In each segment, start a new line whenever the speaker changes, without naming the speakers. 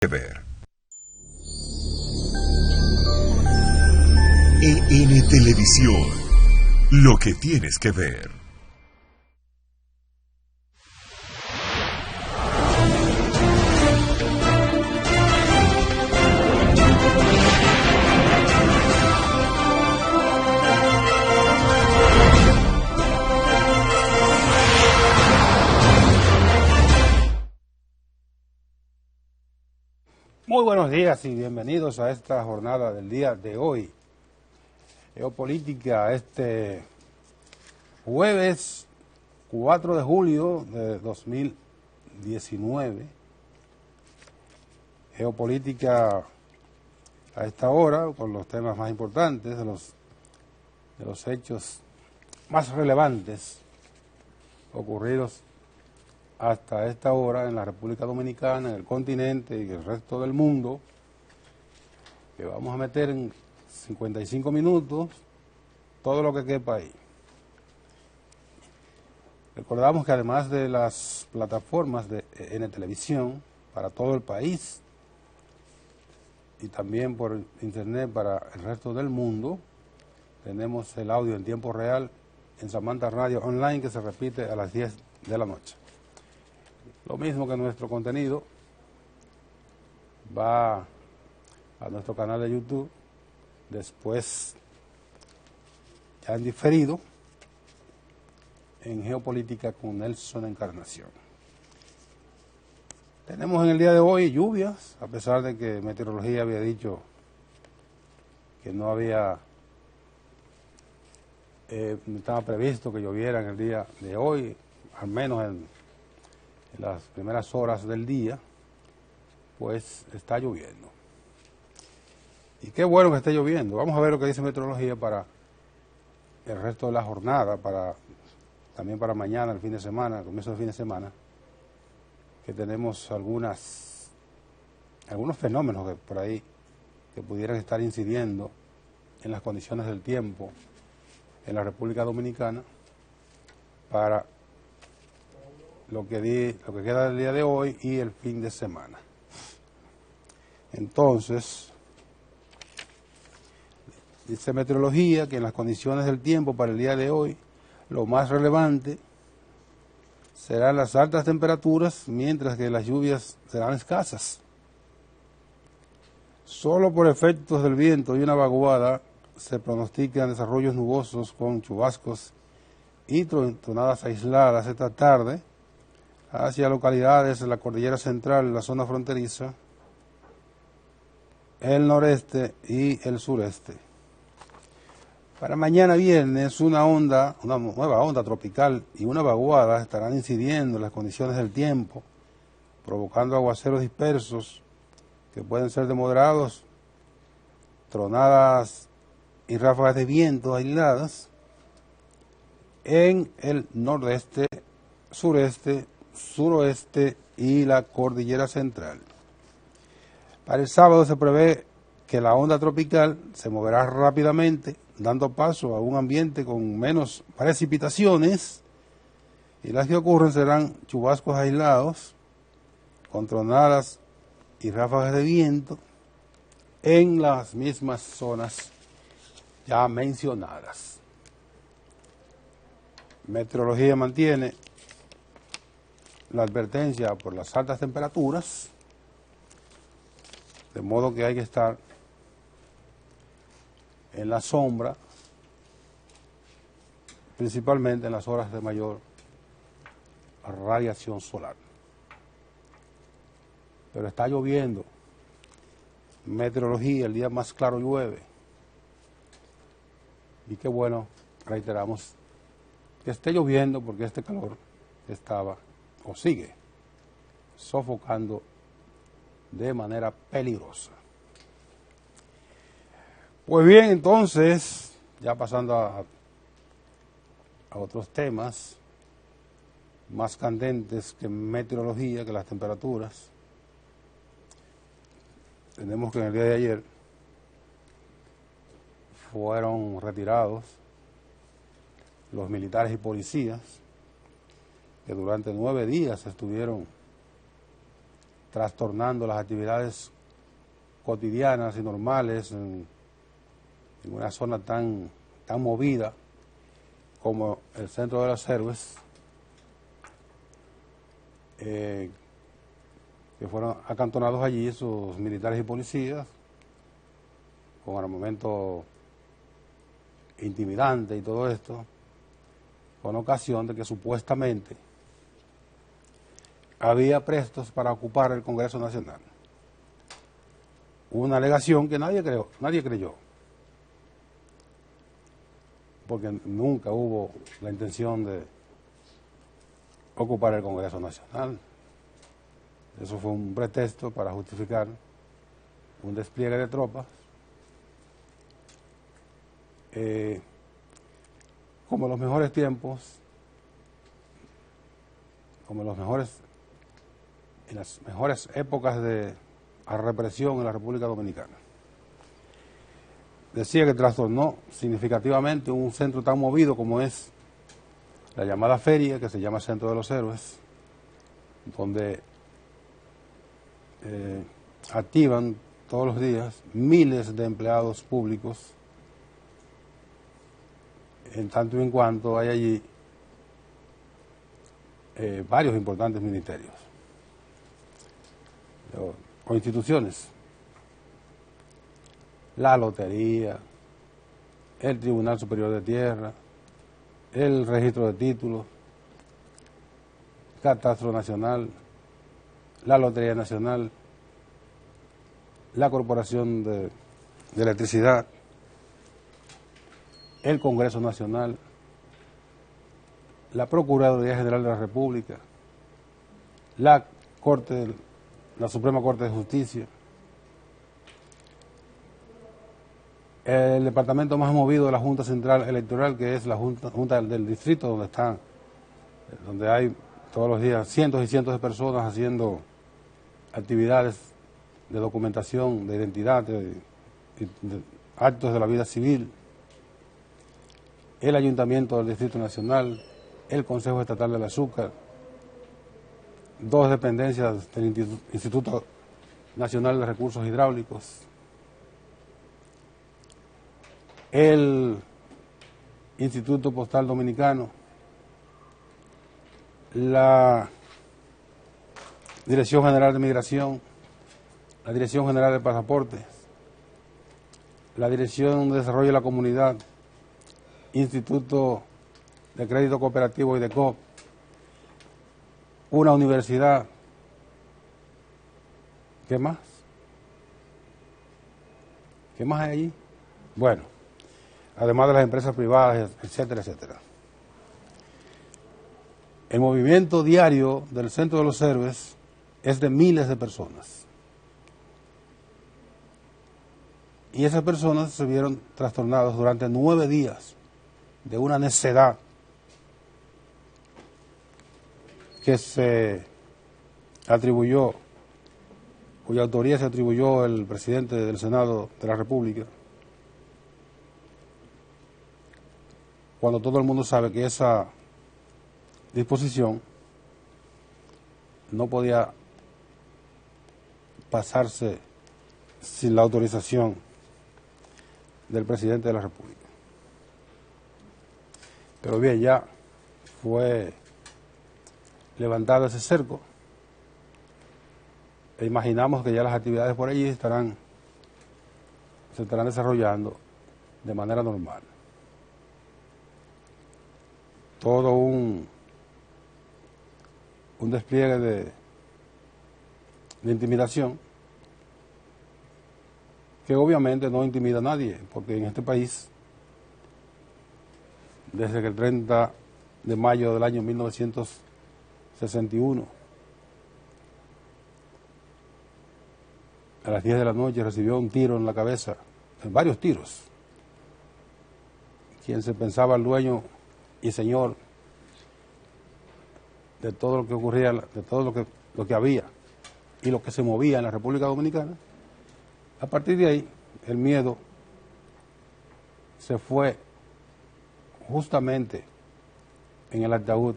que ver. EN Televisión, lo que tienes que ver.
Muy buenos días y bienvenidos a esta jornada del día de hoy. Geopolítica, este jueves 4 de julio de 2019. Geopolítica a esta hora con los temas más importantes, de los hechos más relevantes ocurridos hasta esta hora en la República Dominicana, en el continente y el resto del mundo, que vamos a meter en 55 minutos todo lo que quepa ahí. Recordamos que además de las plataformas de EN Televisión para todo el país y también por internet para el resto del mundo, tenemos el audio en tiempo real en Samantha Radio Online, que se repite a las 10 de la noche. Lo mismo que nuestro contenido va a nuestro canal de YouTube, después ya en diferido en Geopolítica con Nelson Encarnación. Tenemos en el día de hoy lluvias, a pesar de que Meteorología había dicho que no estaba previsto que lloviera en el día de hoy, al menos en las primeras horas del día, pues está lloviendo. Y qué bueno que esté lloviendo. Vamos a ver lo que dice Meteorología para el resto de la jornada, también para mañana, el fin de semana, el comienzo del fin de semana, que tenemos algunos fenómenos que por ahí que pudieran estar incidiendo en las condiciones del tiempo en la República Dominicana para lo que queda del día de hoy y el fin de semana. Entonces, dice Meteorología que en las condiciones del tiempo para el día de hoy, lo más relevante serán las altas temperaturas, mientras que las lluvias serán escasas. Solo por efectos del viento y una vaguada se pronostican desarrollos nubosos con chubascos y tronadas aisladas esta tarde hacia localidades de la Cordillera Central, la zona fronteriza, el noreste y el sureste. Para mañana viernes, una nueva onda tropical y una vaguada estarán incidiendo en las condiciones del tiempo, provocando aguaceros dispersos que pueden ser de moderados, tronadas y ráfagas de viento aisladas en el nordeste, sureste, suroeste y la Cordillera Central. Para el sábado se prevé que la onda tropical se moverá rápidamente, dando paso a un ambiente con menos precipitaciones, y las que ocurren serán chubascos aislados, con tronadas y ráfagas de viento en las mismas zonas ya mencionadas. Meteorología mantiene la advertencia por las altas temperaturas, de modo que hay que estar en la sombra, principalmente en las horas de mayor radiación solar. Pero está lloviendo. Meteorología, el día más claro llueve. Y qué bueno, reiteramos, que esté lloviendo, porque este calor estaba o sigue sofocando de manera peligrosa. Pues bien, entonces, ya pasando a otros temas más candentes que meteorología, que las temperaturas, tenemos que en el día de ayer fueron retirados los militares y policías que durante 9 días estuvieron trastornando las actividades cotidianas y normales en una zona tan movida como el Centro de los Héroes, que fueron acantonados allí sus militares y policías con armamento intimidante y todo esto, con ocasión de que supuestamente había prestos para ocupar el Congreso Nacional. Una alegación que nadie creyó, porque nunca hubo la intención de ocupar el Congreso Nacional. Eso fue un pretexto para justificar un despliegue de tropas, como en los mejores tiempos, como en las mejores épocas de represión en la República Dominicana. Decía que trastornó significativamente un centro tan movido como es la llamada feria, que se llama Centro de los Héroes, donde activan todos los días miles de empleados públicos, en tanto y en cuanto hay allí varios importantes ministerios o instituciones: la Lotería, el Tribunal Superior de Tierra, el Registro de Títulos, Catastro Nacional, la Lotería Nacional, la Corporación de Electricidad, el Congreso Nacional, la Procuraduría General de la República, la Suprema Corte de Justicia, el departamento más movido de la Junta Central Electoral, que es la Junta del Distrito, donde hay todos los días cientos y cientos de personas haciendo actividades de documentación, de identidad, de actos de la vida civil, el Ayuntamiento del Distrito Nacional, el Consejo Estatal del Azúcar, dos dependencias del Instituto Nacional de Recursos Hidráulicos, el Instituto Postal Dominicano, la Dirección General de Migración, la Dirección General de Pasaportes, la Dirección de Desarrollo de la Comunidad, Instituto de Crédito Cooperativo y de COP, una universidad. ¿Qué más? ¿Qué más hay allí? Bueno, además de las empresas privadas, etcétera, etcétera. El movimiento diario del Centro de los Héroes es de miles de personas. Y esas personas se vieron trastornadas durante 9 días de una necedad que se atribuyó, cuya autoría se atribuyó el presidente del Senado de la República, cuando todo el mundo sabe que esa disposición no podía pasarse sin la autorización del presidente de la República. Pero bien, ya fue levantado ese cerco e imaginamos que ya las actividades por allí se estarán desarrollando de manera normal. Todo un despliegue de intimidación que obviamente no intimida a nadie, porque en este país, desde que el 30 de mayo del año 1961, a las 10 de la noche recibió un tiro en la cabeza, varios tiros, quien se pensaba el dueño y señor de todo lo que ocurría, de todo lo que había y lo que se movía en la República Dominicana. A partir de ahí, el miedo se fue justamente en el ataúd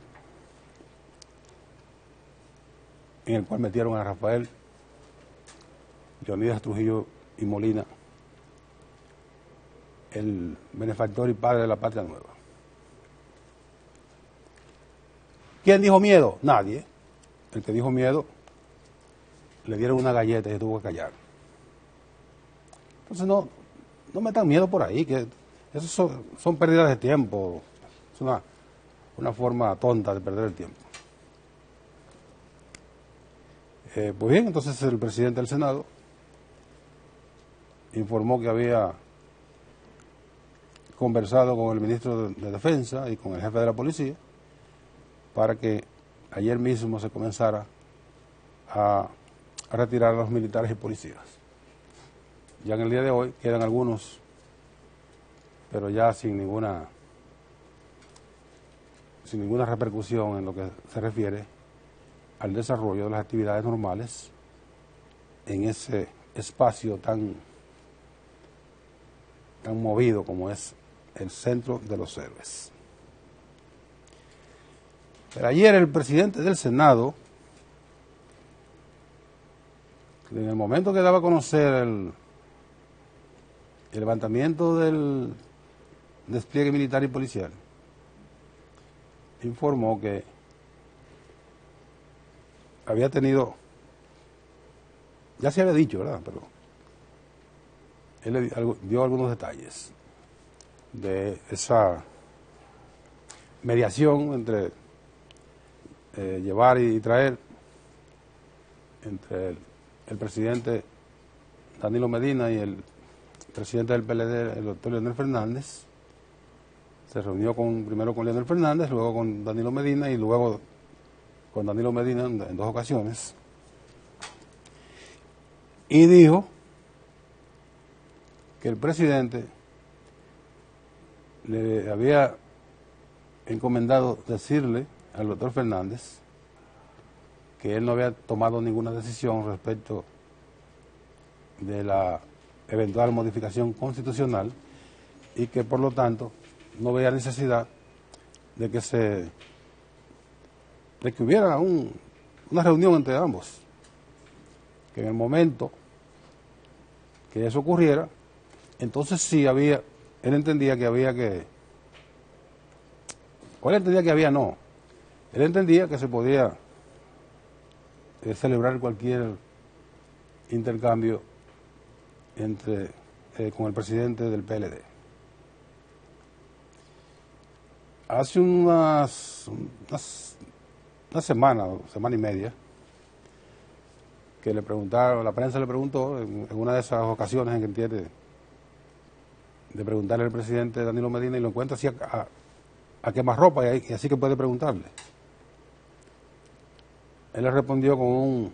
en el cual metieron a Rafael Leonidas Trujillo y Molina, el benefactor y padre de la patria nueva. ¿Quién dijo miedo? Nadie. El que dijo miedo, le dieron una galleta y se tuvo que callar. Entonces no metan miedo por ahí, que eso son pérdidas de tiempo. Es una forma tonta de perder el tiempo. Pues bien, entonces el presidente del Senado informó que había conversado con el ministro de Defensa y con el jefe de la policía para que ayer mismo se comenzara a retirar a los militares y policías. Ya en el día de hoy quedan algunos, pero ya sin ninguna repercusión en lo que se refiere al desarrollo de las actividades normales en ese espacio tan movido como es el Centro de los Héroes. Pero ayer el presidente del Senado, en el momento que daba a conocer el levantamiento del despliegue militar y policial, informó que había tenido, ya se había dicho, ¿verdad? Pero él dio algunos detalles de esa mediación entre llevar y traer entre el presidente Danilo Medina y el presidente del PLD, el doctor Leonel Fernández. Se reunió primero con Leonel Fernández, luego con Danilo Medina y luego con Danilo Medina en dos ocasiones. Y dijo que el presidente le había encomendado decirle al doctor Fernández que él no había tomado ninguna decisión respecto de la eventual modificación constitucional y que por lo tanto no veía necesidad de que hubiera una reunión entre ambos, que en el momento que eso ocurriera, entonces sí él entendía que había que, o él entendía que había no, él entendía que se podía celebrar cualquier intercambio con el presidente del PLD. Hace una semana y media, que la prensa le preguntó, en una de esas ocasiones en que entiende de preguntarle al presidente Danilo Medina y lo encuentra así a quemarropa y así que puede preguntarle. Él le respondió con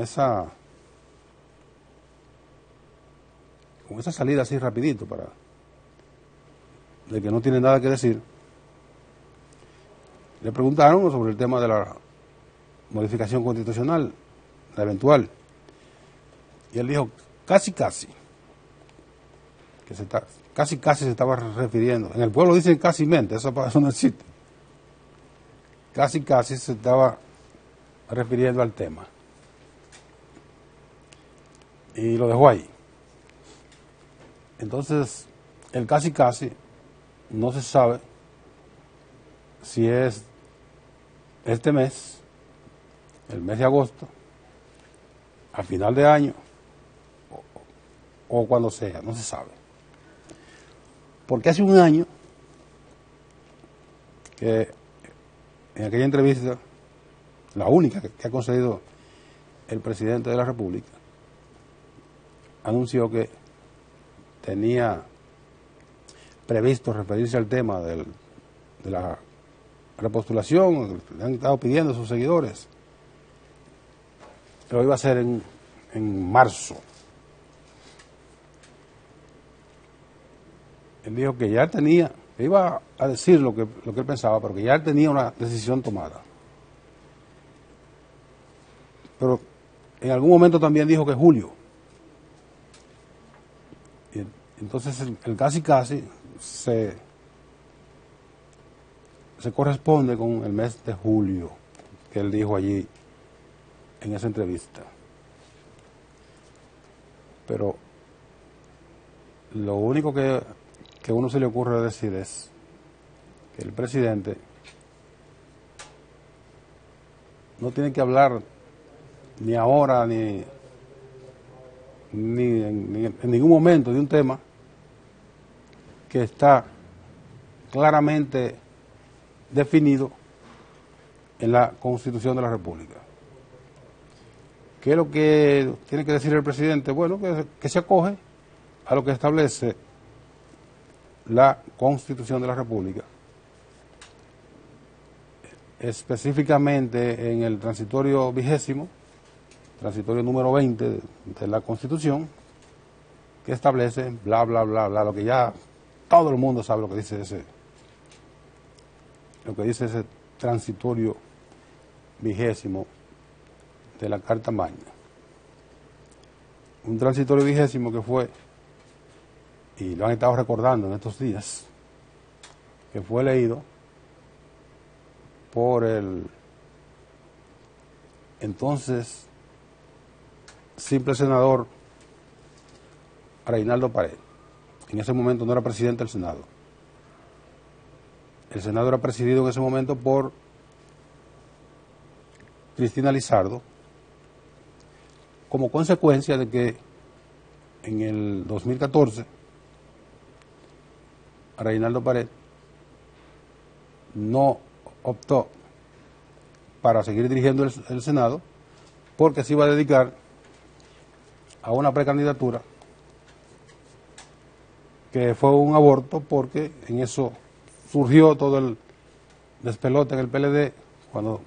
esa salida así rapidito de que no tiene nada que decir. Le preguntaron sobre el tema de la modificación constitucional, la eventual, y él dijo casi se estaba refiriendo, en el pueblo dicen casi mente, eso no existe, casi se estaba refiriendo al tema y lo dejó ahí. Entonces el casi no se sabe si es este mes, el mes de agosto, a final de año o cuando sea, no se sabe. Porque hace un año que en aquella entrevista, la única que ha concedido el presidente de la República, anunció que tenía previsto referirse al tema de la repostulación, le han estado pidiendo a sus seguidores, pero iba a ser en marzo. Él dijo que ya tenía, que iba a decir lo que él pensaba, pero que ya tenía una decisión tomada. Pero en algún momento también dijo que julio. Y entonces el casi se corresponde con el mes de julio, que él dijo allí en esa entrevista. Pero lo único que a uno se le ocurre decir es que el presidente no tiene que hablar ni ahora ni en ningún momento de un tema que está claramente definido en la Constitución de la República. ¿Qué es lo que tiene que decir el presidente? Bueno, que se acoge a lo que establece la Constitución de la República, específicamente en el transitorio 20º, transitorio número 20 de la Constitución, que establece bla, bla, bla, bla, lo que ya todo el mundo sabe lo que dice ese transitorio 20º de la Carta Magna. Un transitorio 20º que fue, y lo han estado recordando en estos días, que fue leído por el entonces simple senador Reinaldo Pared. En ese momento no era presidente del Senado. El Senado era presidido en ese momento por Cristina Lizardo, como consecuencia de que en el 2014 Reinaldo Pared no optó para seguir dirigiendo el Senado, porque se iba a dedicar a una precandidatura que fue un aborto, porque en eso surgió todo el despelote en el PLD cuando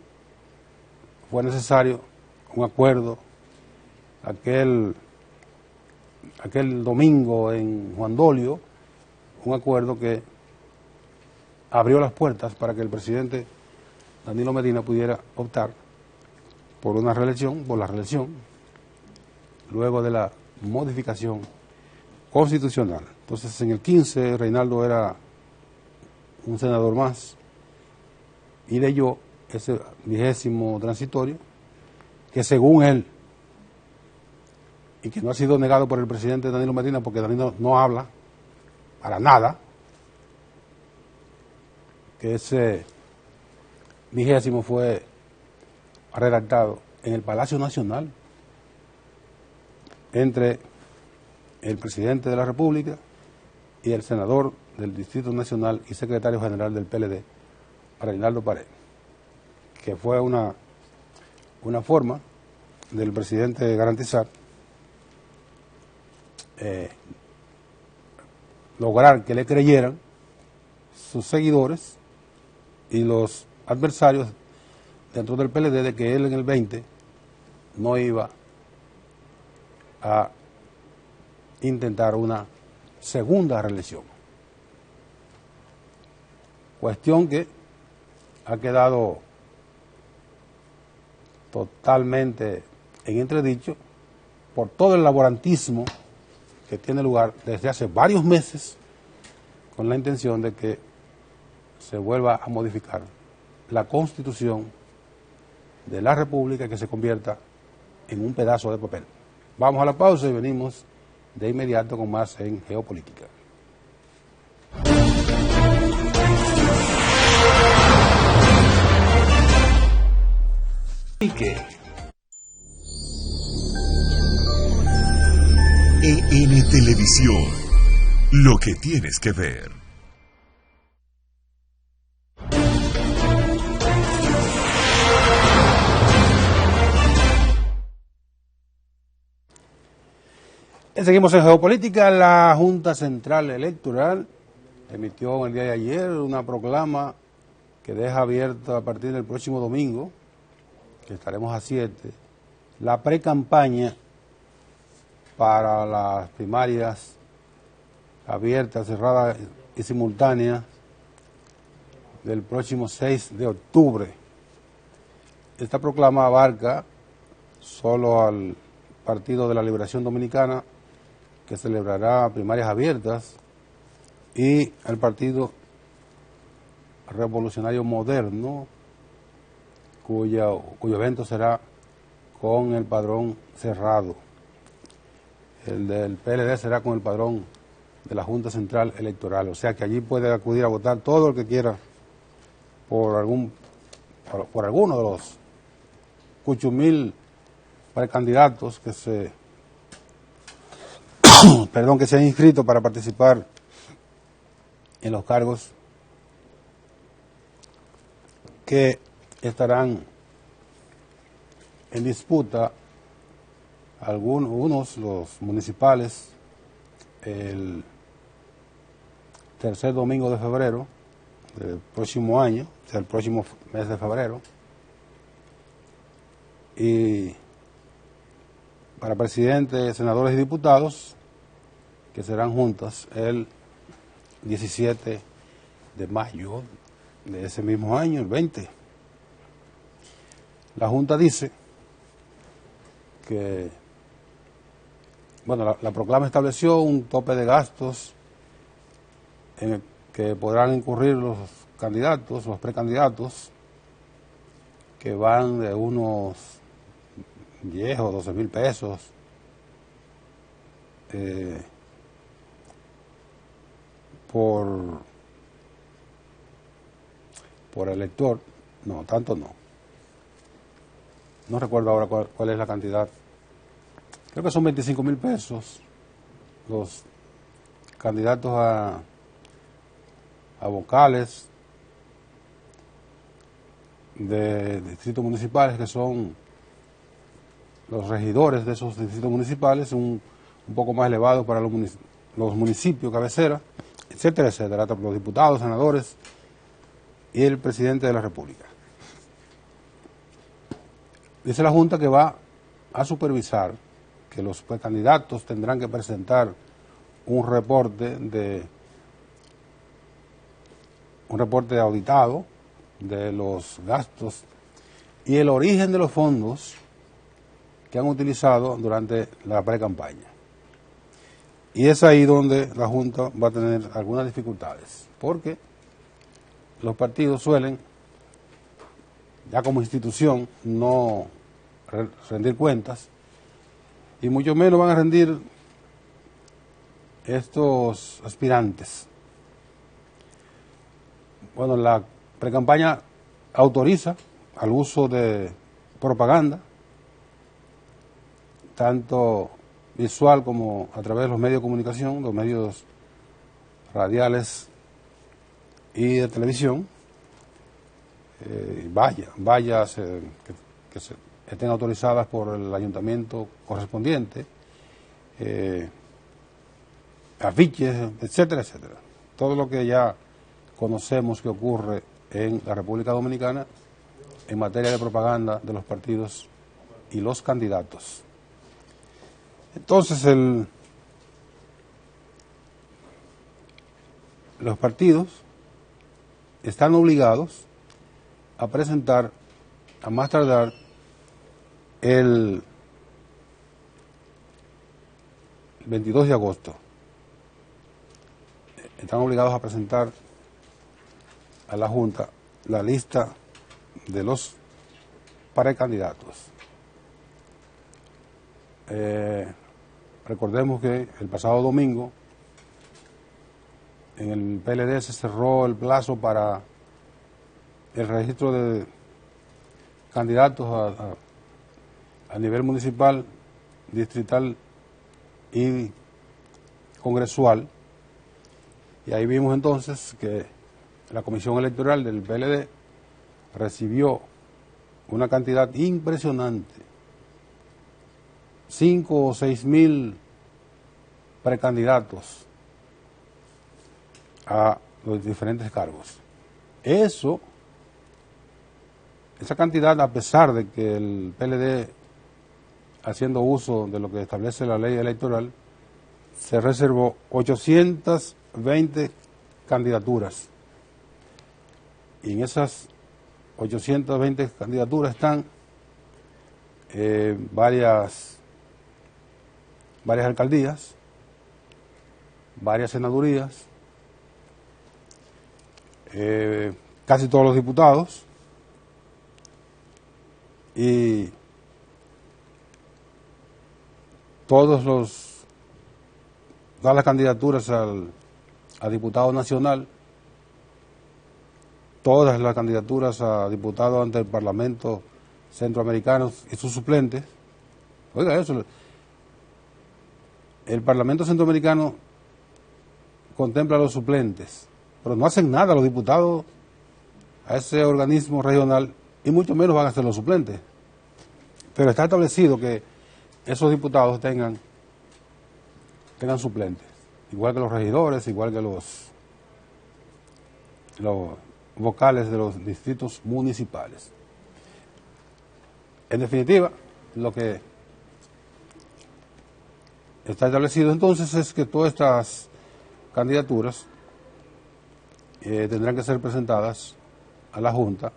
fue necesario un acuerdo aquel domingo en Juan Dolio, un acuerdo que abrió las puertas para que el presidente Danilo Medina pudiera optar por la reelección, luego de la modificación constitucional. Entonces, en el 15, Reinaldo era un senador más y leyó ese 20º transitorio, que según él, y que no ha sido negado por el presidente Danilo Medina, porque Danilo no habla para nada, que ese 20º fue redactado en el Palacio Nacional entre el presidente de la República y el senador del Distrito Nacional y secretario general del PLD, Reinaldo Pared, que fue una forma del presidente garantizar lograr que le creyeran sus seguidores y los adversarios dentro del PLD de que él en el 20 no iba a intentar una segunda reelección. Cuestión que ha quedado totalmente en entredicho por todo el laborantismo que tiene lugar desde hace varios meses con la intención de que se vuelva a modificar la Constitución de la República y que se convierta en un pedazo de papel. Vamos a la pausa y venimos de inmediato con más en Geopolítica.
EN Televisión, lo que tienes que ver.
Seguimos en Geopolítica. La Junta Central Electoral emitió el día de ayer una proclama que deja abierta a partir del próximo domingo, que estaremos a 7, la precampaña para las primarias abiertas, cerradas y simultáneas del próximo 6 de octubre. Esta proclama abarca solo al Partido de la Liberación Dominicana, que celebrará primarias abiertas, y al Partido Revolucionario Moderno, cuyo evento será con el padrón cerrado. El del PLD será con el padrón de la Junta Central Electoral. O sea que allí puede acudir a votar todo el que quiera por alguno de los 8.000 precandidatos que se que se han inscrito para participar en los cargos que estarán en disputa, unos los municipales, el tercer domingo de febrero del próximo año, o sea, el próximo mes de febrero, y para presidente, senadores y diputados, que serán juntas el 17 de mayo de ese mismo año, el 20. La Junta dice que, bueno, la proclama estableció un tope de gastos en el que podrán incurrir los candidatos, los precandidatos, que van de unos 10 o 12 mil pesos por elector. No, tanto no. No recuerdo ahora cuál es la cantidad. Creo que son 25 mil pesos los candidatos a vocales de distritos municipales, que son los regidores de esos distritos municipales, un poco más elevado para los municipios cabecera, etcétera, etcétera, los diputados, senadores y el presidente de la República. Dice la Junta que va a supervisar que los precandidatos tendrán que presentar un reporte auditado de los gastos y el origen de los fondos que han utilizado durante la pre-campaña. Y es ahí donde la Junta va a tener algunas dificultades, porque los partidos suelen, ya como institución, no rendir cuentas, y mucho menos van a rendir estos aspirantes. Bueno, la pre-campaña autoriza al uso de propaganda, tanto visual como a través de los medios de comunicación, los medios radiales y de televisión, vallas que estén autorizadas por el ayuntamiento correspondiente, afiches, etcétera, etcétera. Todo lo que ya conocemos que ocurre en la República Dominicana en materia de propaganda de los partidos y los candidatos. Entonces, los partidos están obligados a presentar, a más tardar, el 22 de agosto. Están obligados a presentar a la Junta la lista de los precandidatos. Recordemos que el pasado domingo en el PLD se cerró el plazo para el registro de candidatos a nivel municipal, distrital y congresual, y ahí vimos entonces que la Comisión Electoral del PLD recibió una cantidad impresionante, 5 o 6 mil precandidatos a los diferentes cargos. Esa cantidad, a pesar de que el PLD, haciendo uso de lo que establece la ley electoral, se reservó 820 candidaturas. Y en esas 820 candidaturas están varias alcaldías, varias senadurías, casi todos los diputados y todas las candidaturas a diputado nacional, todas las candidaturas a diputado ante el Parlamento centroamericano y sus suplentes. Oiga eso, el Parlamento centroamericano contempla a los suplentes, pero no hacen nada los diputados a ese organismo regional y mucho menos van a ser los suplentes. Pero está establecido que esos diputados tengan suplentes, igual que los regidores, igual que los vocales de los distritos municipales. En definitiva, lo que está establecido entonces es que todas estas candidaturas tendrán que ser presentadas a la Junta,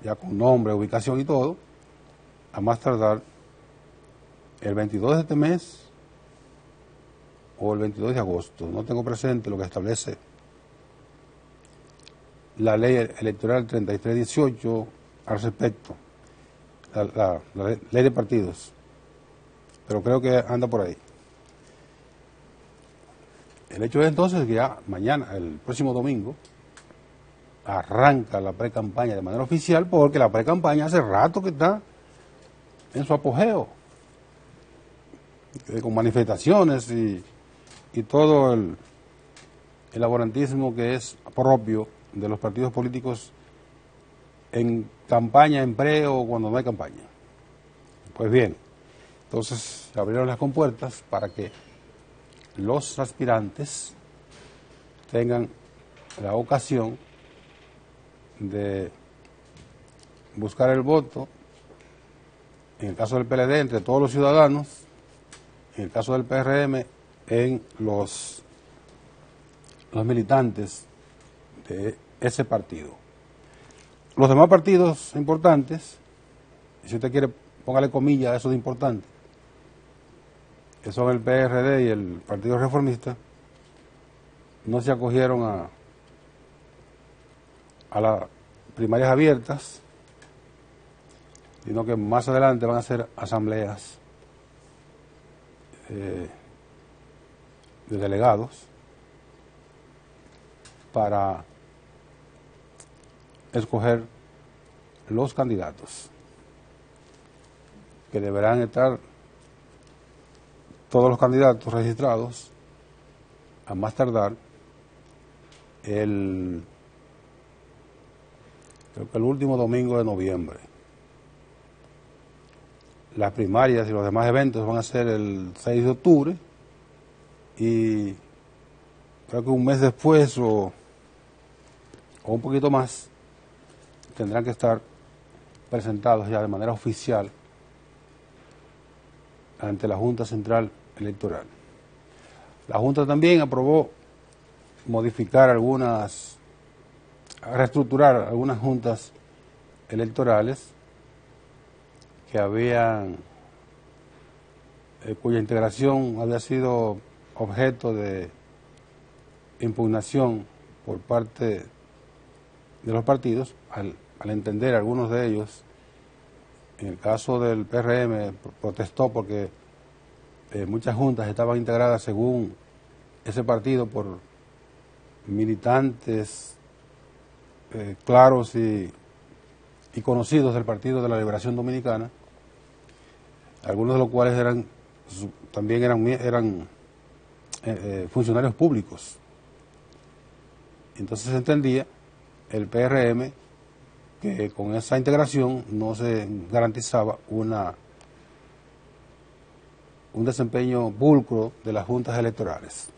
ya con nombre, ubicación y todo, a más tardar el 22 de este mes o el 22 de agosto. No tengo presente lo que establece la ley electoral 3318 al respecto, la ley de partidos, pero creo que anda por ahí. El hecho es entonces que ya mañana, el próximo domingo, arranca la pre-campaña de manera oficial, porque la pre-campaña hace rato que está en su apogeo, con manifestaciones y todo el laborantismo que es propio de los partidos políticos en campaña, en pre o cuando no hay campaña. Pues bien, entonces se abrieron las compuertas para que los aspirantes tengan la ocasión de buscar el voto, en el caso del PLD, entre todos los ciudadanos, en el caso del PRM, en los militantes de ese partido. Los demás partidos importantes, si usted quiere, póngale comillas a eso de importante, que son el PRD y el Partido Reformista, no se acogieron a las primarias abiertas, sino que más adelante van a ser asambleas de delegados para escoger los candidatos, que deberán estar todos los candidatos registrados a más tardar creo que el último domingo de noviembre. Las primarias y los demás eventos van a ser el 6 de octubre y creo que un mes después o un poquito más tendrán que estar presentados ya de manera oficial ante la Junta Central Electoral. La Junta también aprobó reestructurar algunas juntas electorales que cuya integración había sido objeto de impugnación por parte de los partidos, al entender algunos de ellos, en el caso del PRM, protestó porque muchas juntas estaban integradas según ese partido por militantes claros y conocidos del Partido de la Liberación Dominicana, algunos de los cuales también eran funcionarios públicos. Entonces se entendía el PRM que con esa integración no se garantizaba un desempeño pulcro de las juntas electorales.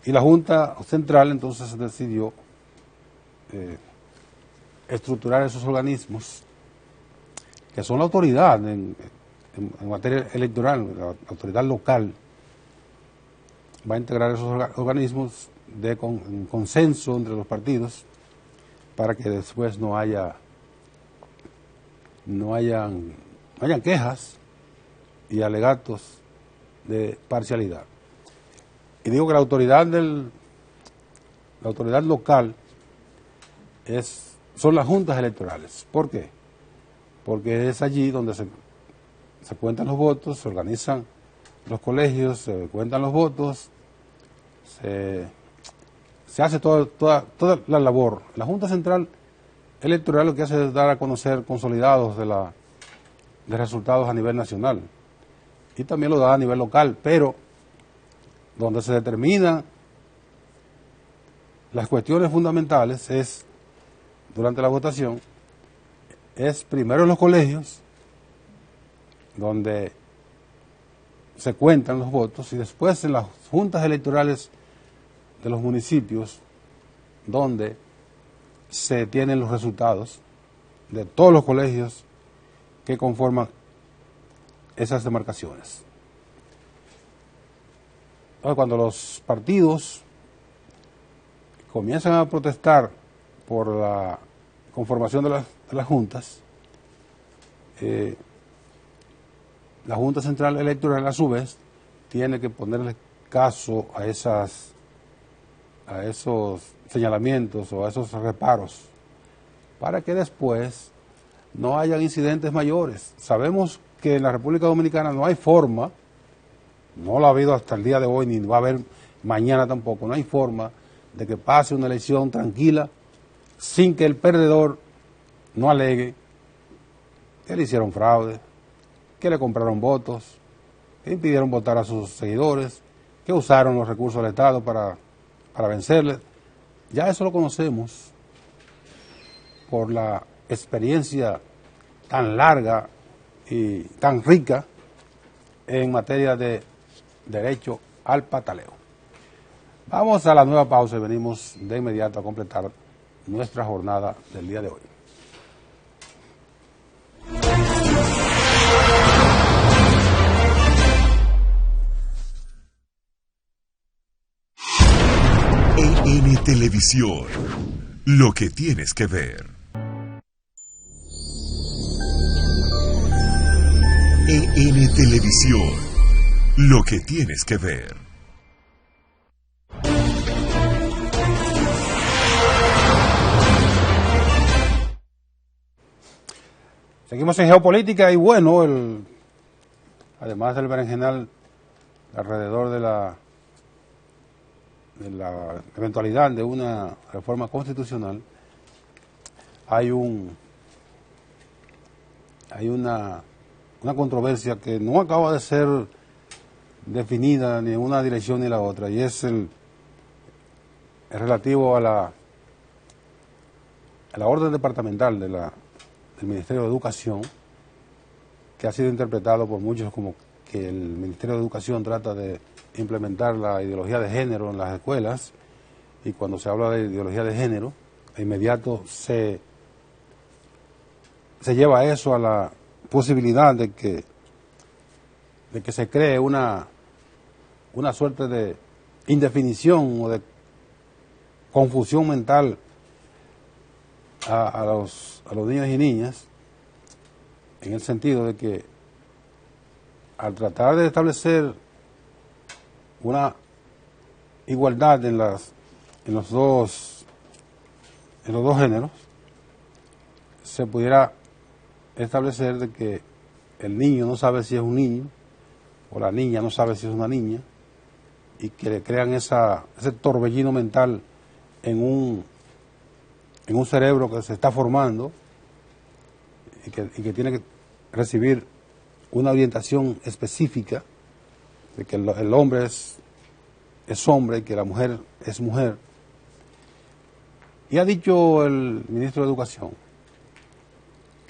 Y la Junta Central entonces decidió estructurar esos organismos que son la autoridad en materia electoral, la autoridad local. Va a integrar esos organismos en consenso entre los partidos para que después no hayan quejas y alegatos de parcialidad. Y digo que la autoridad local son las juntas electorales. ¿Por qué? Porque es allí donde se cuentan los votos, se organizan los colegios, se cuentan los votos, se hace toda la labor. La Junta Central Electoral lo que hace es dar a conocer consolidados de resultados a nivel nacional y también lo da a nivel local, pero donde se determinan las cuestiones fundamentales es, durante la votación, es primero en los colegios, donde se cuentan los votos, y después en las juntas electorales de los municipios, donde se tienen los resultados de todos los colegios que conforman esas demarcaciones. Entonces, cuando los partidos comienzan a protestar por la conformación de las juntas, la Junta Central Electoral a su vez tiene que ponerle caso a esos señalamientos o a esos reparos para que después no hayan incidentes mayores. Sabemos que en la República Dominicana no hay forma, no la ha habido hasta el día de hoy, ni va a haber mañana tampoco, no hay forma de que pase una elección tranquila sin que el perdedor no alegue que le hicieron fraude, que le compraron votos, que impidieron votar a sus seguidores, que usaron los recursos del Estado para vencerle. Ya eso lo conocemos por la experiencia tan larga y tan rica en materia de derecho al pataleo. Vamos a la nueva pausa y venimos de inmediato a completar nuestra jornada del día de hoy.
EN Televisión, lo que tienes que ver. EN Televisión, lo que tienes que ver.
Seguimos en geopolítica y bueno, además del berenjenal alrededor de la eventualidad de una reforma constitucional, hay una controversia que no acaba de ser definida ni en una dirección ni la otra, y es el relativo a la orden departamental del Ministerio de Educación, que ha sido interpretado por muchos como que el Ministerio de Educación trata de implementar la ideología de género en las escuelas, y cuando se habla de ideología de género, de inmediato se lleva eso a la posibilidad de que se cree una suerte de indefinición o de confusión mental a los niños y niñas, en el sentido de que al tratar de establecer una igualdad en los dos géneros, se pudiera establecer de que el niño no sabe si es un niño o la niña no sabe si es una niña, y que le crean ese torbellino mental en un cerebro que se está formando y que tiene que recibir una orientación específica de que el hombre es hombre y que la mujer es mujer. Y ha dicho el ministro de Educación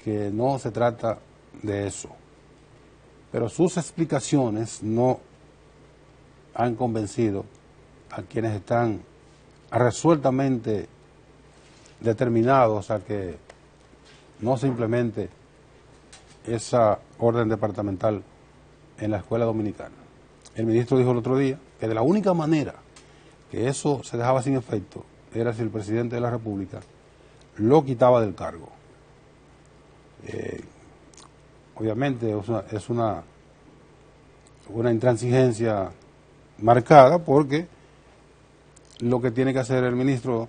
que no se trata de eso, pero sus explicaciones no han convencido a quienes están resueltamente determinados a que no se implemente esa orden departamental en la escuela dominicana. El ministro dijo el otro día que de la única manera que eso se dejaba sin efecto era si el presidente de la República lo quitaba del cargo. Obviamente es una intransigencia marcada, porque lo que tiene que hacer el ministro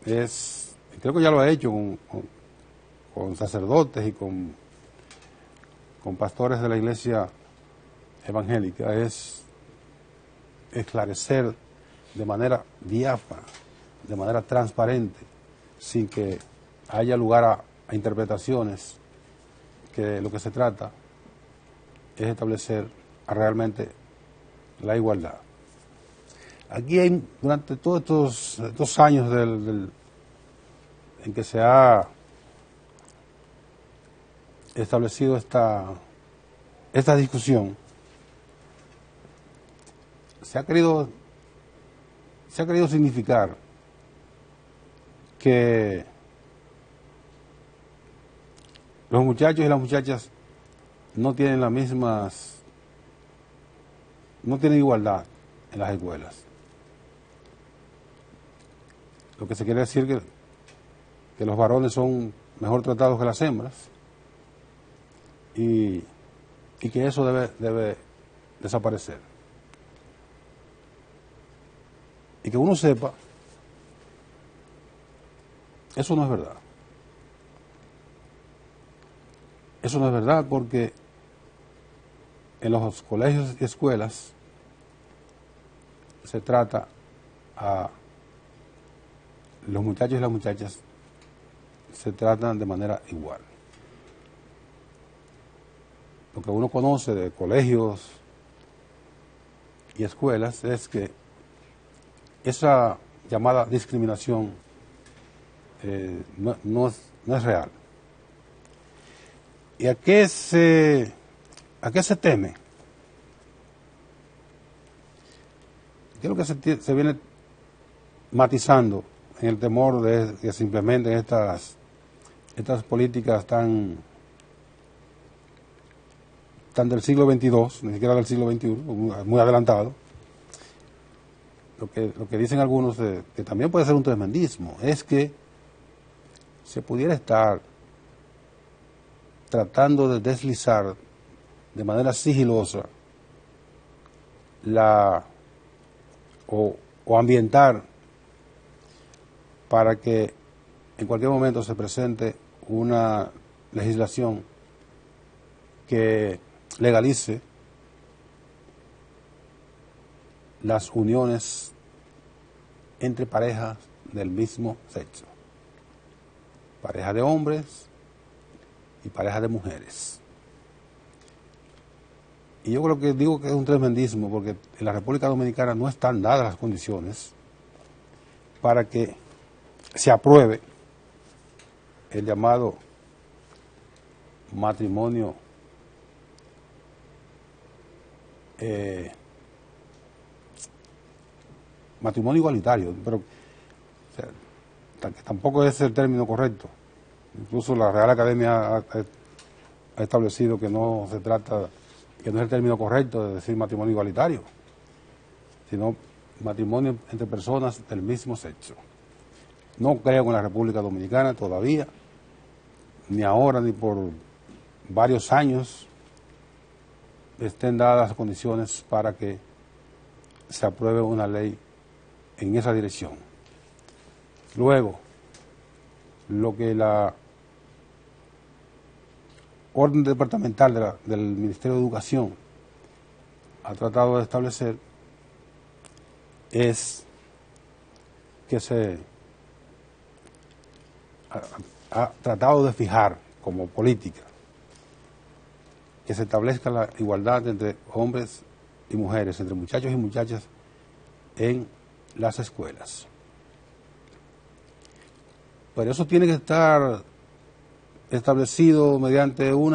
es, creo que ya lo ha hecho con sacerdotes y con con pastores de la iglesia evangélica es esclarecer de manera diáfana, de manera transparente, sin que haya lugar a interpretaciones, que lo que se trata es establecer realmente la igualdad. Aquí hay, durante todos estos años en que se ha establecido esta discusión, se ha querido significar que los muchachos y las muchachas no tienen no tienen igualdad en las escuelas. Lo que se quiere decir que los varones son mejor tratados que las hembras y que eso debe desaparecer. Y que uno sepa, eso no es verdad. Eso no es verdad porque en los colegios y escuelas se trata a los muchachos y las muchachas, se tratan de manera igual. Lo que uno conoce de colegios y escuelas es que esa llamada discriminación no es real. ¿Y a qué se teme? ¿Qué es lo que se viene matizando en el temor de que se implementen estas políticas tan del siglo XXII, ni siquiera del siglo XXI, muy adelantado? Lo que dicen algunos, que también puede ser un tremendismo, es que se pudiera estar tratando de deslizar de manera sigilosa o ambientar para que en cualquier momento se presente una legislación que legalice las uniones entre parejas del mismo sexo, pareja de hombres y pareja de mujeres. Y yo creo que digo que es un tremendismo porque en la República Dominicana no están dadas las condiciones para que se apruebe el llamado matrimonio igualitario, pero o sea, que tampoco es el término correcto. Incluso la Real Academia ha establecido que no se trata, que no es el término correcto de decir matrimonio igualitario, sino matrimonio entre personas del mismo sexo. No creo que en la República Dominicana todavía, ni ahora ni por varios años, estén dadas las condiciones para que se apruebe una ley en esa dirección. Luego, lo que la orden departamental del Ministerio de Educación ha tratado de establecer es que se ha tratado de fijar como política que se establezca la igualdad entre hombres y mujeres, entre muchachos y muchachas en las escuelas. Pero eso tiene que estar establecido mediante un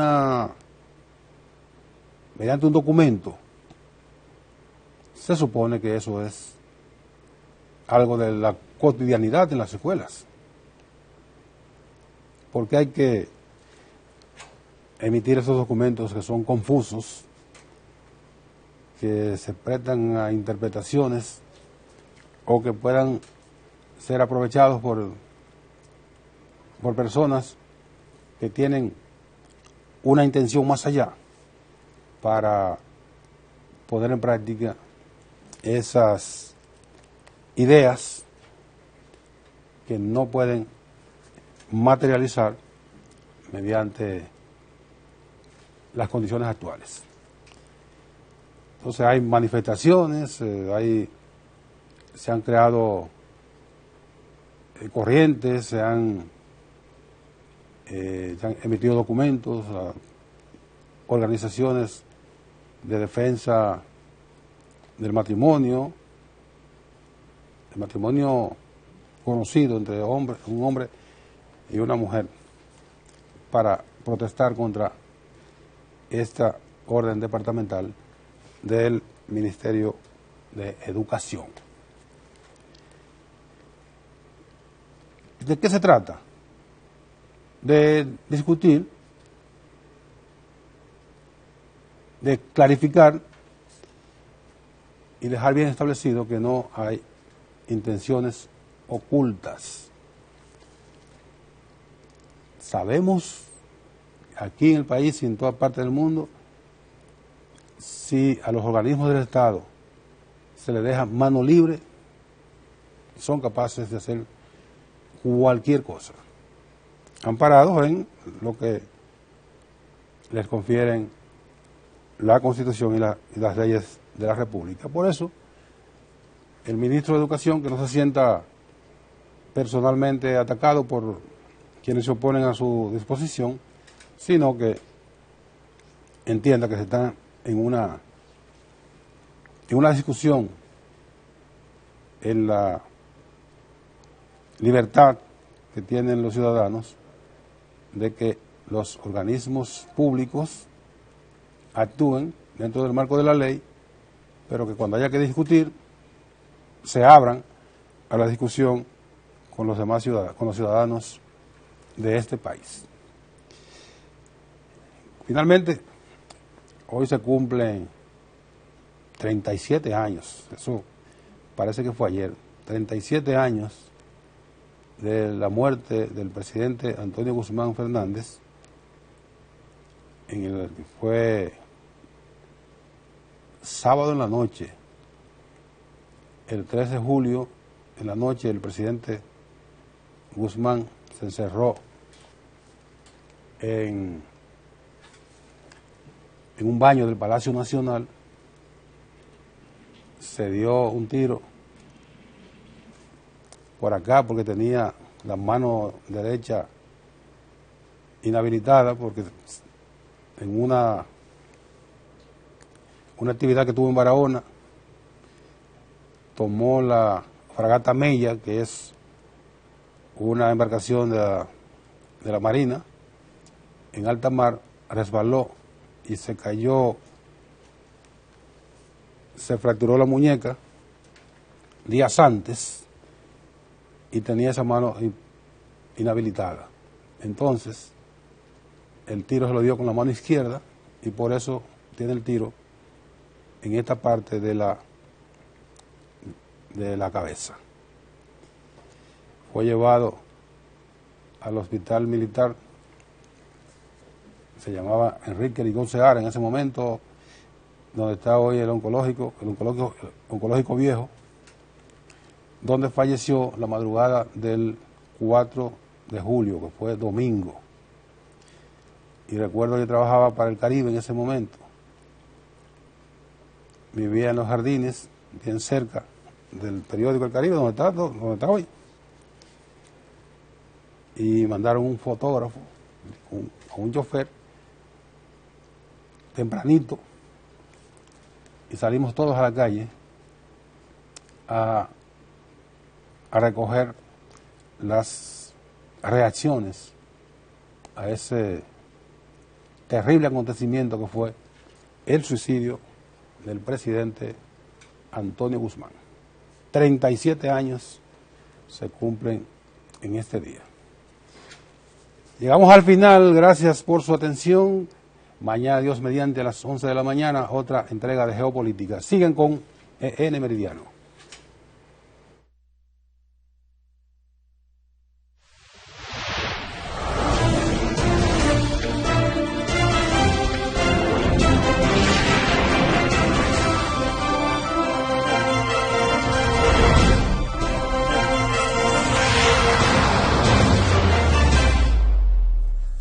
documento. Se supone que eso es algo de la cotidianidad en las escuelas, porque hay que emitir esos documentos que son confusos, que se prestan a interpretaciones o que puedan ser aprovechados por personas que tienen una intención más allá para poner en práctica esas ideas que no pueden materializar mediante las condiciones actuales. Entonces hay manifestaciones, se han creado corrientes, se han emitido documentos a organizaciones de defensa del matrimonio, el matrimonio conocido entre un hombre y una mujer, para protestar contra esta orden departamental del Ministerio de Educación. ¿De qué se trata? De discutir, de clarificar y dejar bien establecido que no hay intenciones ocultas. Sabemos aquí en el país y en toda parte del mundo, si a los organismos del Estado se les deja mano libre, son capaces de hacer cualquier cosa, amparados en lo que les confieren la Constitución y las leyes de la República. Por eso, el ministro de Educación, que no se sienta personalmente atacado por quienes se oponen a su disposición, sino que entienda que se está en una discusión en la libertad que tienen los ciudadanos de que los organismos públicos actúen dentro del marco de la ley, pero que cuando haya que discutir se abran a la discusión con los demás ciudadanos, con los ciudadanos de este país. Finalmente, hoy se cumplen 37 años, eso parece que fue ayer, 37 años de la muerte del presidente Antonio Guzmán Fernández, en el que fue sábado en la noche, el 3 de julio, en la noche, el presidente Guzmán se encerró en un baño del Palacio Nacional, se dio un tiro por acá porque tenía la mano derecha inhabilitada, porque en una actividad que tuvo en Barahona tomó la fragata Mella, que es una embarcación de la Marina, en alta mar, resbaló y se cayó, se fracturó la muñeca días antes y tenía esa mano inhabilitada. Entonces, el tiro se lo dio con la mano izquierda y por eso tiene el tiro en esta parte de la cabeza. Fue llevado al hospital militar, se llamaba Enrique Ligón Seara en ese momento, donde está hoy el oncológico viejo, donde falleció la madrugada del 4 de julio, que fue domingo. Y recuerdo que yo trabajaba para el Caribe en ese momento. Vivía en los jardines, bien cerca del periódico El Caribe, donde está hoy. Y mandaron un fotógrafo, un chofer, tempranito, y salimos todos a la calle a recoger las reacciones a ese terrible acontecimiento que fue el suicidio del presidente Antonio Guzmán. 37 años se cumplen en este día. Llegamos al final, gracias por su atención. Mañana, Dios mediante, a las 11 de la mañana, otra entrega de Geopolítica. Sigan con EN Meridiano.